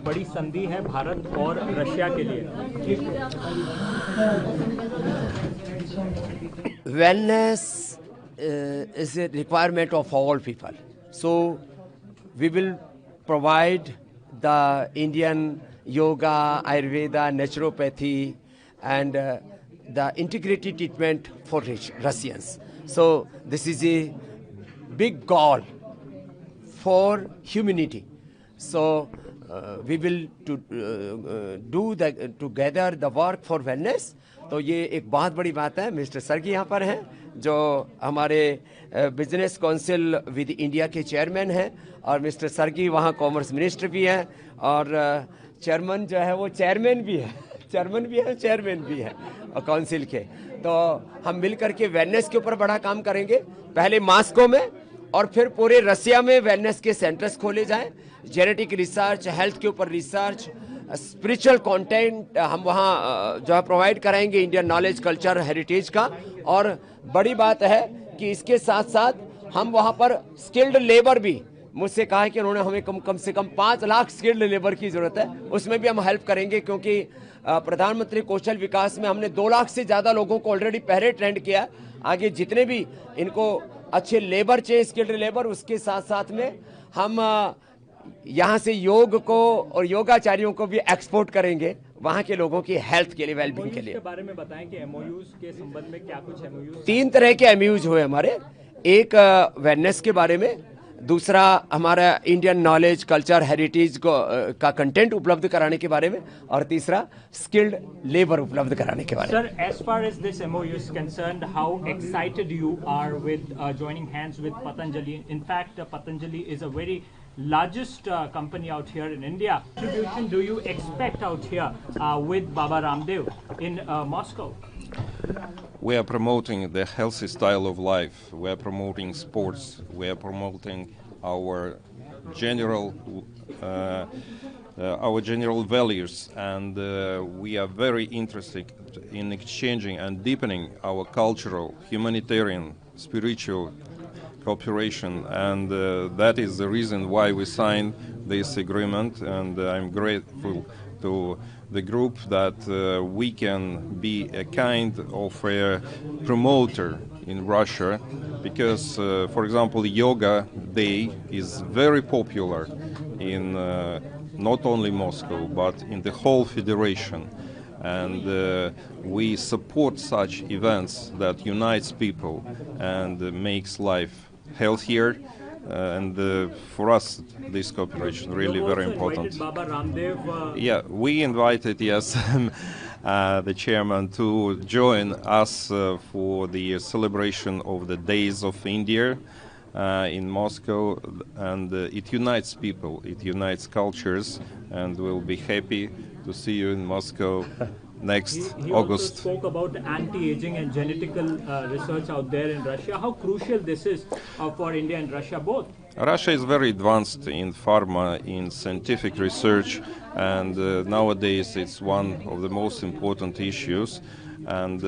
बड़ी संधि है भारत और रशिया के लिए। Wellness is a requirement of all people. So we will provide the Indian yoga, Ayurveda, naturopathy, and the integrated treatment for Russians. So this is a big goal for humanity. So we will do together the work for wellness. तो ये एक बहुत बड़ी बात है। Mister सरगी यहाँ पर हैं जो हमारे बिजनेस काउंसिल विद इंडिया के चेयरमैन हैं, और मिस्टर सरगी वहाँ कॉमर्स मिनिस्टर भी हैं, और चेयरमैन जो है वो चेयरमैन भी है, चेयरमैन भी है और काउंसिल के। तो हम मिल करके वेलनेस के ऊपर बड़ा काम करेंगे, पहले मॉस्को में और फिर पूरे रसिया में वेलनेस के सेंटर्स खोले जाएं, जेनेटिक रिसर्च, हेल्थ के ऊपर रिसर्च, स्पिरिचुअल कंटेंट हम वहाँ जो है प्रोवाइड कराएंगे, इंडियन नॉलेज, कल्चर, हेरिटेज का। और बड़ी बात है कि इसके साथ साथ हम वहाँ पर स्किल्ड लेबर भी, मुझसे कहा है कि उन्होंने हमें कम से कम 5 लाख स्किल्ड लेबर की ज़रूरत है, उसमें भी हम हेल्प करेंगे, क्योंकि प्रधानमंत्री कौशल विकास में हमने 2 लाख से ज़्यादा लोगों को ऑलरेडी पहले ट्रेंड किया। आगे जितने भी इनको अच्छे लेबर चाहिए, स्किल्ड लेबर, उसके साथ साथ में हम यहाँ से योग को और योगाचार्यों को भी एक्सपोर्ट करेंगे वहाँ के लोगों की हेल्थ के लिए, वेलबींग के लिए। के बारे में बताएं कि एमओयूज के संबंध में क्या कुछ एमओयूज? 3 तरह के एमओयूज हुए हमारे। एक वेलनेस के बारे में, दूसरा हमारा इंडियन नॉलेज, कल्चर, हेरिटेज को का कंटेंट उपलब्ध कराने के बारे में, और तीसरा स्किल्ड लेबर उपलब्ध कराने के बारे में। Sir, as far as this MOU is concerned, how excited you are with joining hands with Patanjali? In fact, Patanjali is a very largest company out here in India. What contribution do you expect out here with Baba Ramdev in Moscow? We are promoting the healthy style of life. We are promoting sports. We are promoting our general values, and we are very interested in exchanging and deepening our cultural, humanitarian, spiritual cooperation, and that is the reason why we signed this agreement. And I'm grateful to the group that we can be a kind of a promoter in Russia, because for example, Yoga Day is very popular in not only Moscow but in the whole federation, and we support such events that unites people and makes life healthier. And for us, this cooperation really very important. Baba Ramdev. Yeah, we invited, yes, the chairman to join us for the celebration of the Days of India in Moscow, and it unites people, it unites cultures, and we'll be happy to see you in Moscow next August. He also spoke about anti-aging and genetical research out there in Russia. How crucial this is for India and Russia both? Russia is very advanced in pharma, in scientific research, and nowadays it's one of the most important issues. And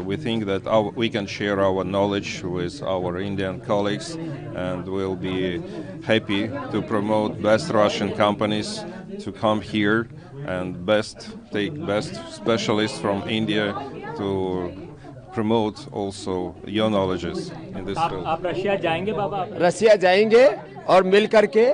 we think that we can share our knowledge with our Indian colleagues, and we'll be happy to promote best Russian companies to come here and take best specialists from India to promote also your knowledges in this field. आप Russia जाएंगे बाबा? रसिया जाएंगे और मिल करके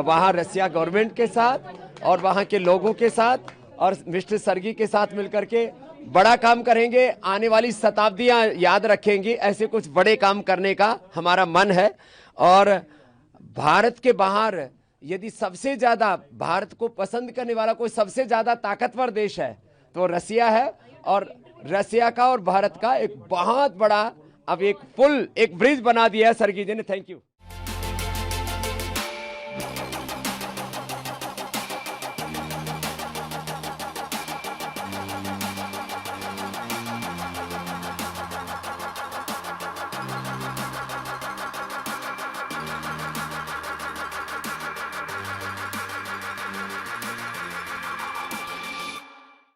वहाँ रसिया government के साथ और वहाँ के लोगों के साथ और मिस्टर सरगी के साथ मिल करके बड़ा काम करेंगे। आने वाली शताब्दियाँ याद रखेंगी, ऐसे कुछ बड़े काम करने का हमारा मन है। और भारत के बाहर यदि सबसे ज़्यादा भारत को पसंद करने वाला कोई सबसे ज़्यादा ताकतवर देश है तो रसिया है, और रसिया का और भारत का एक बहुत बड़ा अब एक पुल, एक ब्रिज बना दिया है सरगी जी ने। Thank you.